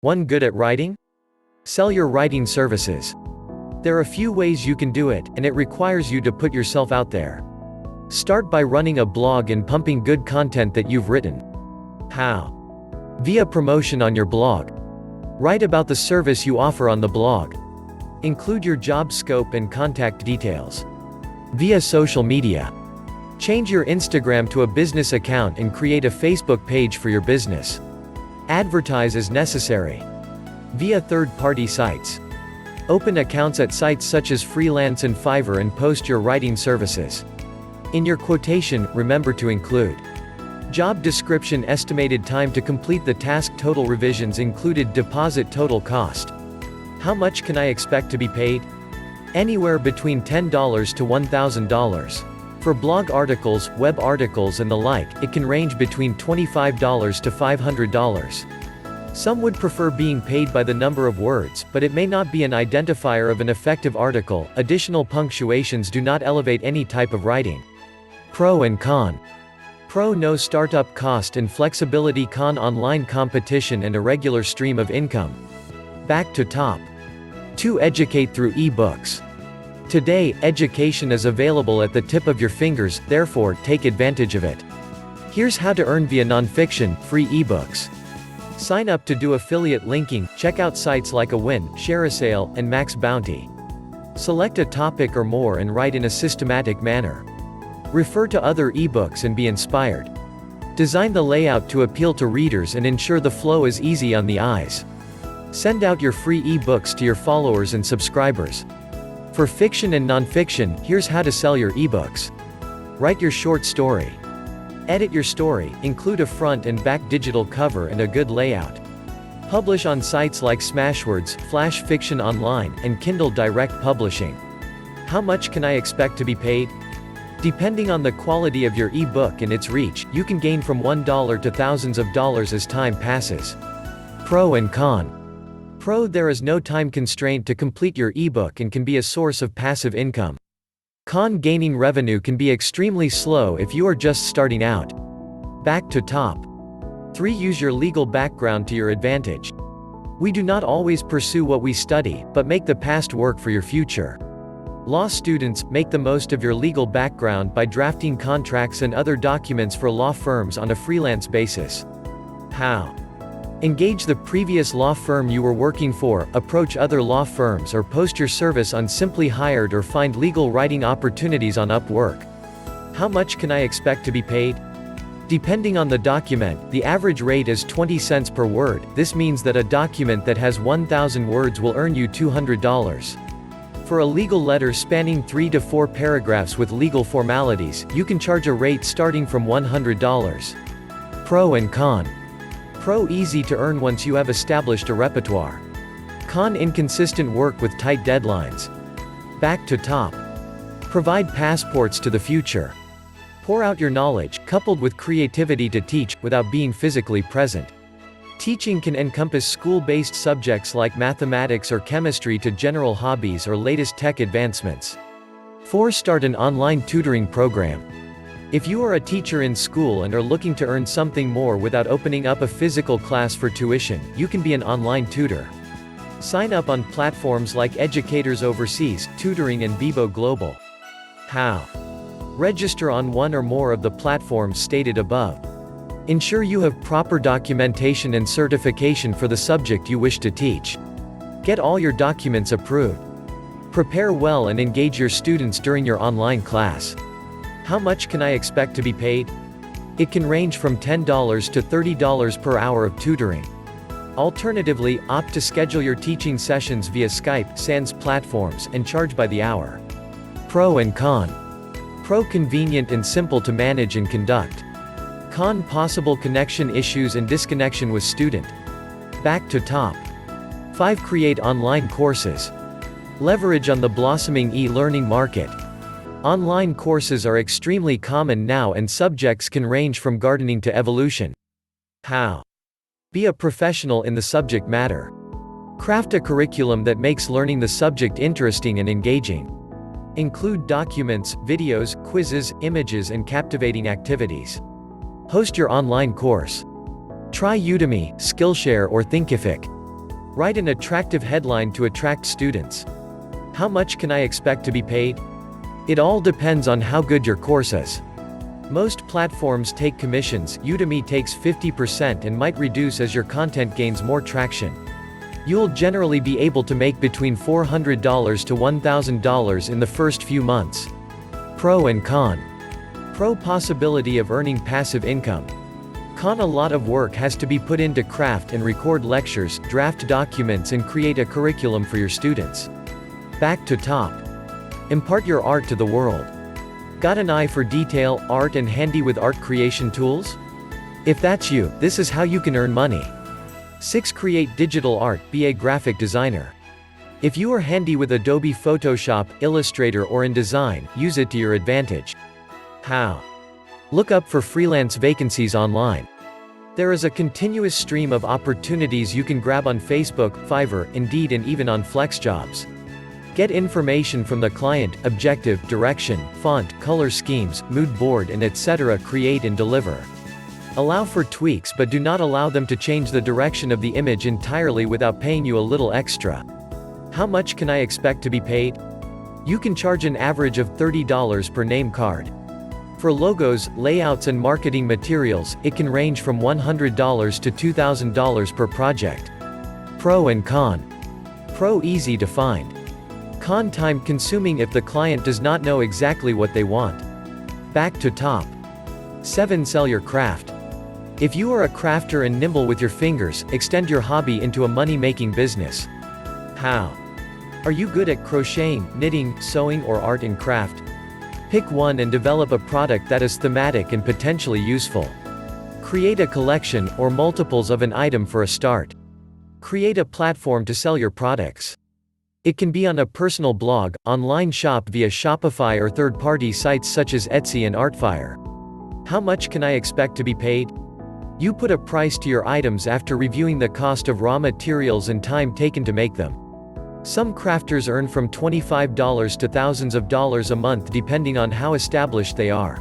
One good at writing? Sell your writing services. There are a few ways you can do it, and it requires you to put yourself out there. Start by running a blog and pumping good content that you've written. How? Via promotion on your blog. Write about the service you offer on the blog. Include your job scope and contact details. Via social media. Change your Instagram to a business account and create a Facebook page for your business. Advertise as necessary. Via third-party sites. Open accounts at sites such as Freelance and Fiverr and post your writing services. In your quotation, remember to include job description, estimated time to complete the task, total revisions included, deposit, total cost. How much can I expect to be paid? Anywhere between $10 to $1,000. For blog articles, web articles and the like, it can range between $25 to $500. Some would prefer being paid by the number of words, but it may not be an identifier of an effective article. Additional punctuations do not elevate any type of writing. Pro and con. Pro: no startup cost and flexibility. Con: online competition and irregular stream of income. Back to top. 2. Educate through e-books. Today, education is available at the tip of your fingers, therefore, take advantage of it. Here's how to earn via nonfiction, free ebooks. Sign up to do affiliate linking, check out sites like Awin, ShareASale, and Max Bounty. Select a topic or more and write in a systematic manner. Refer to other ebooks and be inspired. Design the layout to appeal to readers and ensure the flow is easy on the eyes. Send out your free ebooks to your followers and subscribers. For fiction and nonfiction, here's how to sell your ebooks. Write your short story. Edit your story, include a front and back digital cover and a good layout. Publish on sites like Smashwords, Flash Fiction Online, and Kindle Direct Publishing. How much can I expect to be paid? Depending on the quality of your ebook and its reach, you can gain from $1 to thousands of dollars as time passes. Pro and con. Pro: there is no time constraint to complete your ebook and can be a source of passive income. Con: gaining revenue can be extremely slow if you are just starting out. Back to top. 3. Use your legal background to your advantage. We do not always pursue what we study, but make the past work for your future. Law students, make the most of your legal background by drafting contracts and other documents for law firms on a freelance basis. How? Engage the previous law firm you were working for, approach other law firms, or post your service on Simply Hired, or find legal writing opportunities on Upwork. How much can I expect to be paid? Depending on the document, the average rate is 20 cents per word. This means that a document that has 1,000 words will earn you $200. For a legal letter spanning 3 to 4 paragraphs with legal formalities, you can charge a rate starting from $100. Pro and con. Pro: easy to earn once you have established a repertoire. Con: inconsistent work with tight deadlines. Back to top. Provide passports to the future. Pour out your knowledge, coupled with creativity to teach, without being physically present. Teaching can encompass school-based subjects like mathematics or chemistry to general hobbies or latest tech advancements. 4. Start an online tutoring program. If you are a teacher in school and are looking to earn something more without opening up a physical class for tuition, you can be an online tutor. Sign up on platforms like Educators Overseas, Tutoring, and Bibo Global. How? Register on one or more of the platforms stated above. Ensure you have proper documentation and certification for the subject you wish to teach. Get all your documents approved. Prepare well and engage your students during your online class. How much can I expect to be paid? It can range from $10 to $30 per hour of tutoring. Alternatively, opt to schedule your teaching sessions via Skype, Sans platforms, and charge by the hour. Pro and con. Pro: convenient and simple to manage and conduct. Con: possible connection issues and disconnection with student. Back to top. 5. Create online courses. Leverage on the blossoming e-learning market. Online courses are extremely common now and subjects can range from gardening to evolution. How? Be a professional in the subject matter. Craft a curriculum that makes learning the subject interesting and engaging. Include documents, videos, quizzes, images, and captivating activities. Host your online course. Try Udemy, Skillshare, or Thinkific. Write an attractive headline to attract students. How much can I expect to be paid? It all depends on how good your course is. Most platforms take commissions. Udemy takes 50% and might reduce as your content gains more traction. You'll generally be able to make between $400 to $1,000 in the first few months. Pro and con. Pro: possibility of earning passive income. Con: a lot of work has to be put into craft and record lectures, draft documents and create a curriculum for your students. Back to top. Impart your art to the world. Got an eye for detail, art and handy with art creation tools? If that's you, this is how you can earn money. 6. Create digital art. Be a graphic designer. If you are handy with Adobe Photoshop, Illustrator or InDesign, use it to your advantage. How? Look up for freelance vacancies online. There is a continuous stream of opportunities you can grab on Facebook, Fiverr, Indeed and even on FlexJobs. Get information from the client, objective, direction, font, color schemes, mood board and etc. Create and deliver. Allow for tweaks but do not allow them to change the direction of the image entirely without paying you a little extra. How much can I expect to be paid? You can charge an average of $30 per name card. For logos, layouts and marketing materials, it can range from $100 to $2,000 per project. Pro and con. Pro: easy to find. Con: time consuming if the client does not know exactly what they want. Back to top. 7. Sell your craft. If you are a crafter and nimble with your fingers, extend your hobby into a money-making business. How? Are you good at crocheting, knitting, sewing or art and craft? Pick one and develop a product that is thematic and potentially useful. Create a collection, or multiples of an item for a start. Create a platform to sell your products. It can be on a personal blog, online shop via Shopify or third-party sites such as Etsy and Artfire. How much can I expect to be paid? You put a price to your items after reviewing the cost of raw materials and time taken to make them. Some crafters earn from $25 to thousands of dollars a month depending on how established they are.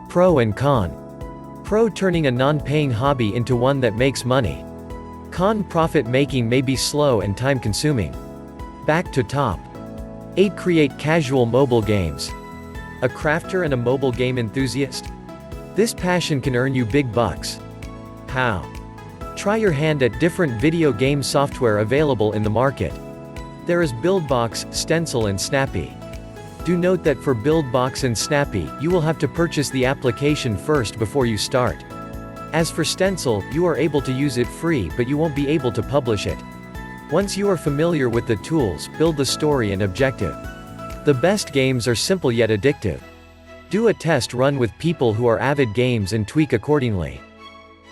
Pro and con. Pro: turning a non-paying hobby into one that makes money. Con: profit making may be slow and time-consuming. Back to top. 8. Create casual mobile games. A crafter and a mobile game enthusiast? This passion can earn you big bucks. How? Try your hand at different video game software available in the market. There is BuildBox, Stencil and Snappy. Do note that for BuildBox and Snappy, you will have to purchase the application first before you start. As for Stencil, you are able to use it free but you won't be able to publish it. Once you are familiar with the tools, build the story and objective. The best games are simple yet addictive. Do a test run with people who are avid games and tweak accordingly.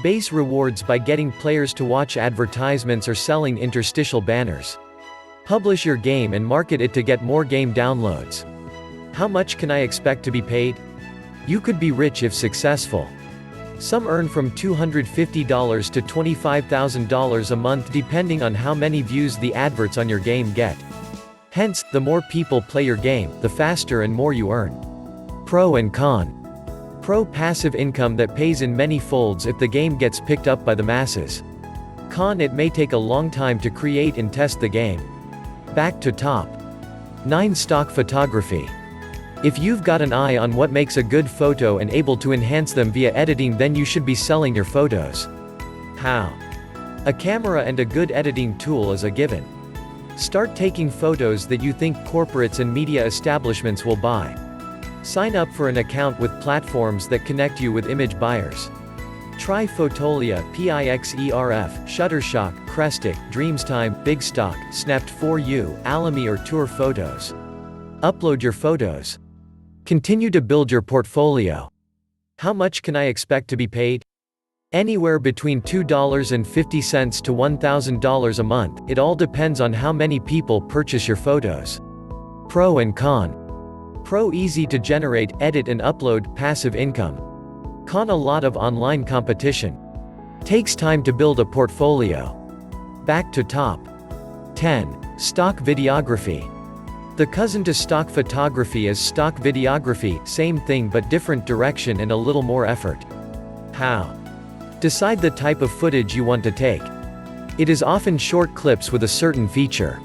Base rewards by getting players to watch advertisements or selling interstitial banners. Publish your game and market it to get more game downloads. How much can I expect to be paid? You could be rich if successful. Some earn from $250 to $25,000 a month depending on how many views the adverts on your game get. Hence, the more people play your game, the faster and more you earn. Pro and con. Pro: passive income that pays in many folds if the game gets picked up by the masses. Con: it may take a long time to create and test the game. Back to top. 9. Stock photography. If you've got an eye on what makes a good photo and able to enhance them via editing, then you should be selling your photos. How? A camera and a good editing tool is a given. Start taking photos that you think corporates and media establishments will buy. Sign up for an account with platforms that connect you with image buyers. Try Fotolia, Pixerf, Shutterstock, Crestic, Dreamstime, Bigstock, Snapped4U, Alamy or Tour Photos. Upload your photos. Continue to build your portfolio. How much can I expect to be paid? Anywhere between $2.50 to $1,000 a month, it all depends on how many people purchase your photos. Pro and con. Pro: easy to generate, edit and upload, passive income. Con: a lot of online competition. Takes time to build a portfolio. Back to top. 10. Stock videography. The cousin to stock photography is stock videography, same thing but different direction and a little more effort. How? Decide the type of footage you want to take. It is often short clips with a certain feature.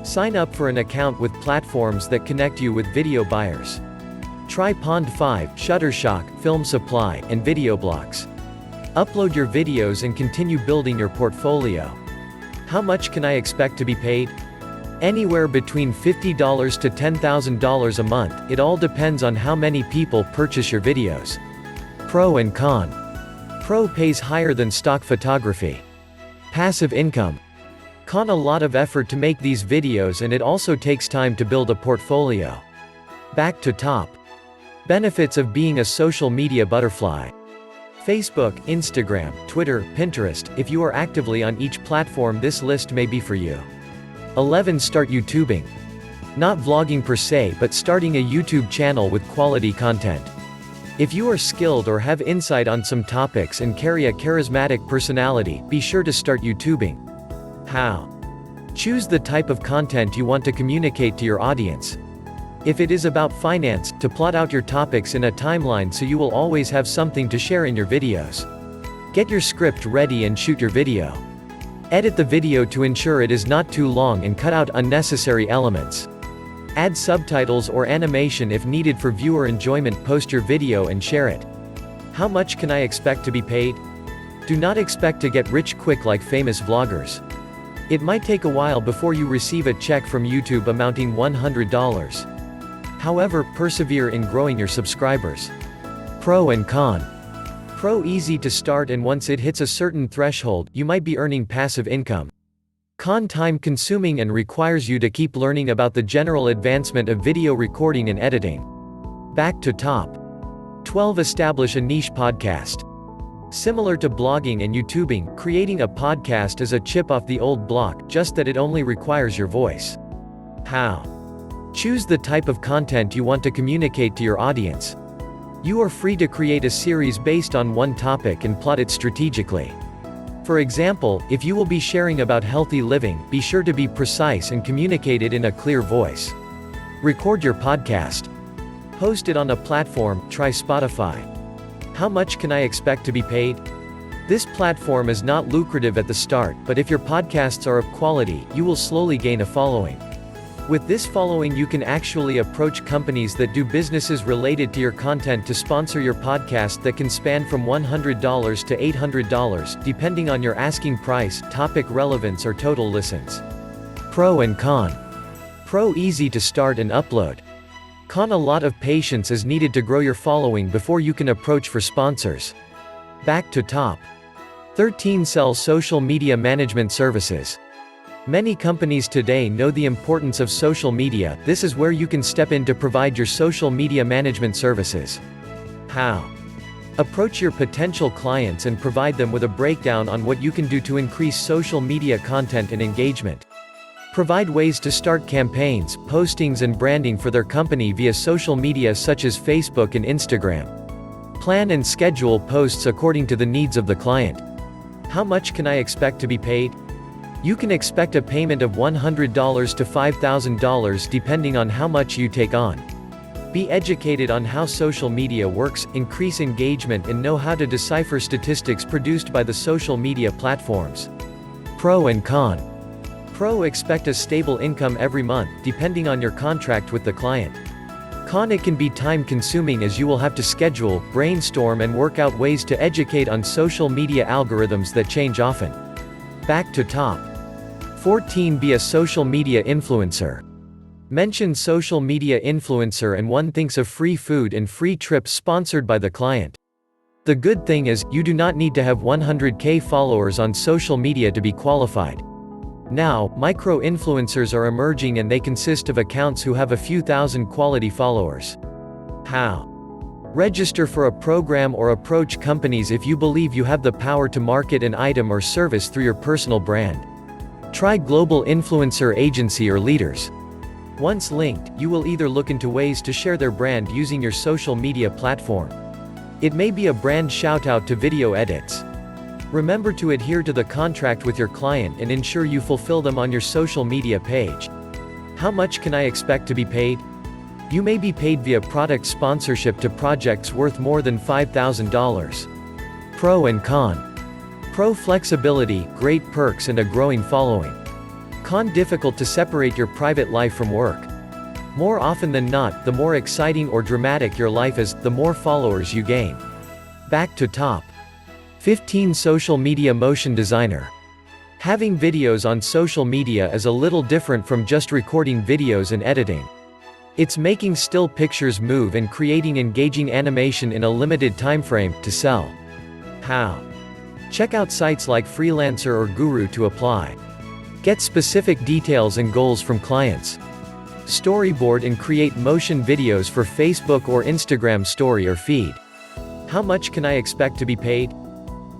Sign up for an account with platforms that connect you with video buyers. Try Pond5, Shutterstock, Film Supply, and VideoBlocks. Upload your videos and continue building your portfolio. How much can I expect to be paid? Anywhere between $50 to $10,000 a month. It all depends on how many people purchase your videos. Pro and con. Pro pays higher than stock photography. Passive income. Con: a lot of effort to make these videos and it also takes time to build a portfolio. Back to top. Benefits of being a social media butterfly. Facebook, Instagram, Twitter, Pinterest. If you are actively on each platform, this list may be for you. 11. Start YouTubing. Not vlogging per se, but starting a YouTube channel with quality content. If you are skilled or have insight on some topics and carry a charismatic personality, be sure to start YouTubing. How? Choose the type of content you want to communicate to your audience. If it is about finance, to plot out your topics in a timeline so you will always have something to share in your videos. Get your script ready and shoot your video. Edit the video to ensure it is not too long and cut out unnecessary elements. Add subtitles or animation if needed for viewer enjoyment. Post your video and share it. How much can I expect to be paid? Do not expect to get rich quick like famous vloggers. It might take a while before you receive a check from YouTube amounting $100. However, persevere in growing your subscribers. Pro and con. Pro: easy to start, and once it hits a certain threshold, you might be earning passive income. Con: time consuming and requires you to keep learning about the general advancement of video recording and editing. Back to top. 12. Establish a niche podcast. Similar to blogging and YouTubing, creating a podcast is a chip off the old block, just that it only requires your voice. How? Choose the type of content you want to communicate to your audience. You are free to create a series based on one topic and plot it strategically. For example, if you will be sharing about healthy living, be sure to be precise and communicate it in a clear voice. Record your podcast. Post it on a platform, try Spotify. How much can I expect to be paid? This platform is not lucrative at the start, but if your podcasts are of quality, you will slowly gain a following. With this following, you can actually approach companies that do businesses related to your content to sponsor your podcast that can span from $100 to $800, depending on your asking price, topic relevance or total listens. Pro and con. Pro: easy to start and upload. Con: a lot of patience is needed to grow your following before you can approach for sponsors. Back to top. 13. Sell social media management services. Many companies today know the importance of social media. This is where you can step in to provide your social media management services. How? Approach your potential clients and provide them with a breakdown on what you can do to increase social media content and engagement. Provide ways to start campaigns, postings and branding for their company via social media such as Facebook and Instagram. Plan and schedule posts according to the needs of the client. How much can I expect to be paid? You can expect a payment of $100 to $5,000 depending on how much you take on. Be educated on how social media works, increase engagement and know how to decipher statistics produced by the social media platforms. Pro and con. Pro: expect a stable income every month, depending on your contract with the client. Con: it can be time consuming as you will have to schedule, brainstorm and work out ways to educate on social media algorithms that change often. Back to top. 14. Be a social media influencer. Mention social media influencer and one thinks of free food and free trips sponsored by the client. The good thing is, you do not need to have 100K followers on social media to be qualified. Now, micro-influencers are emerging and they consist of accounts who have a few thousand quality followers. How? Register for a program or approach companies if you believe you have the power to market an item or service through your personal brand. Try global influencer agency or leaders. Once linked, you will either look into ways to share their brand using your social media platform. It may be a brand shout-out to video edits. Remember to adhere to the contract with your client and ensure you fulfill them on your social media page. How much can I expect to be paid? You may be paid via product sponsorship to projects worth more than $5,000. Pro and con. Pro: flexibility, great perks and a growing following. Con: difficult to separate your private life from work. More often than not, the more exciting or dramatic your life is, the more followers you gain. Back to top 15 social media motion designer. Having videos on social media is a little different from just recording videos and editing. It's making still pictures move and creating engaging animation in a limited time frame to sell. How? Check out sites like Freelancer or Guru to apply. Get specific details and goals from clients. Storyboard and create motion videos for Facebook or Instagram story or feed. How much can I expect to be paid?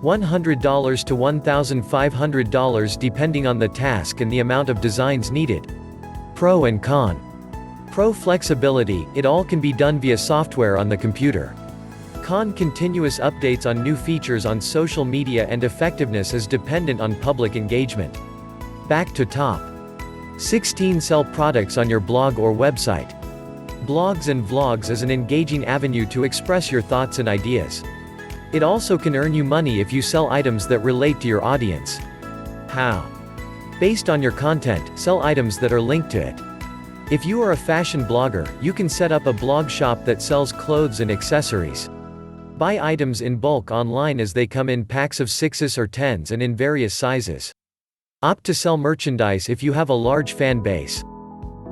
$100 to $1,500 depending on the task and the amount of designs needed. Pro and con. Pro: flexibility, it all can be done via software on the computer. Con: continuous updates on new features on social media and effectiveness is dependent on public engagement. Back to top 16 sell products on your blog or website. Blogs and vlogs is an engaging avenue to express your thoughts and ideas. It also can earn you money if you sell items that relate to your audience. How? Based on your content, sell items that are linked to it. If you are a fashion blogger, you can set up a blog shop that sells clothes and accessories. Buy items in bulk online as they come in packs of 6s or 10s and in various sizes. Opt to sell merchandise if you have a large fan base.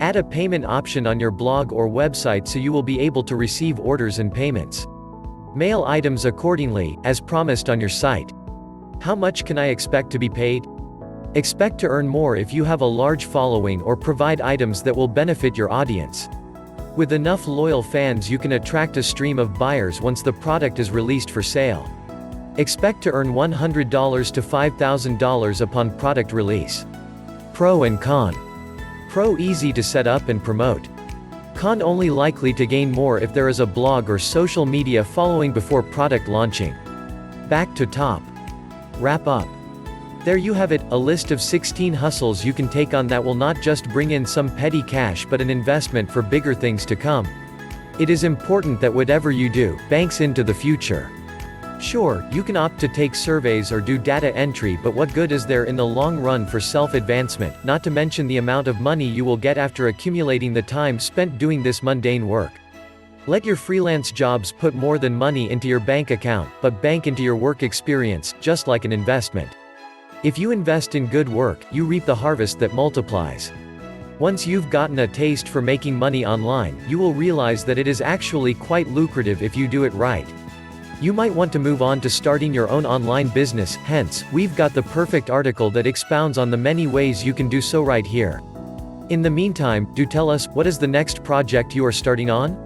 Add a payment option on your blog or website so you will be able to receive orders and payments. Mail items accordingly, as promised on your site. How much can I expect to be paid? Expect to earn more if you have a large following or provide items that will benefit your audience. With enough loyal fans, you can attract a stream of buyers once the product is released for sale. Expect to earn $100 to $5,000 upon product release. Pro and con. Pro: easy to set up and promote. Con: only likely to gain more if there is a blog or social media following before product launching. Back to top wrap up. There you have it, a list of 16 hustles you can take on that will not just bring in some petty cash but an investment for bigger things to come. It is important that whatever you do, banks into the future. Sure, you can opt to take surveys or do data entry, but what good is there in the long run for self-advancement, not to mention the amount of money you will get after accumulating the time spent doing this mundane work. Let your freelance jobs put more than money into your bank account, but bank into your work experience, just like an investment. If you invest in good work, you reap the harvest that multiplies. Once you've gotten a taste for making money online, you will realize that it is actually quite lucrative if you do it right. You might want to move on to starting your own online business, hence, we've got the perfect article that expounds on the many ways you can do so right here. In the meantime, do tell us, what is the next project you are starting on?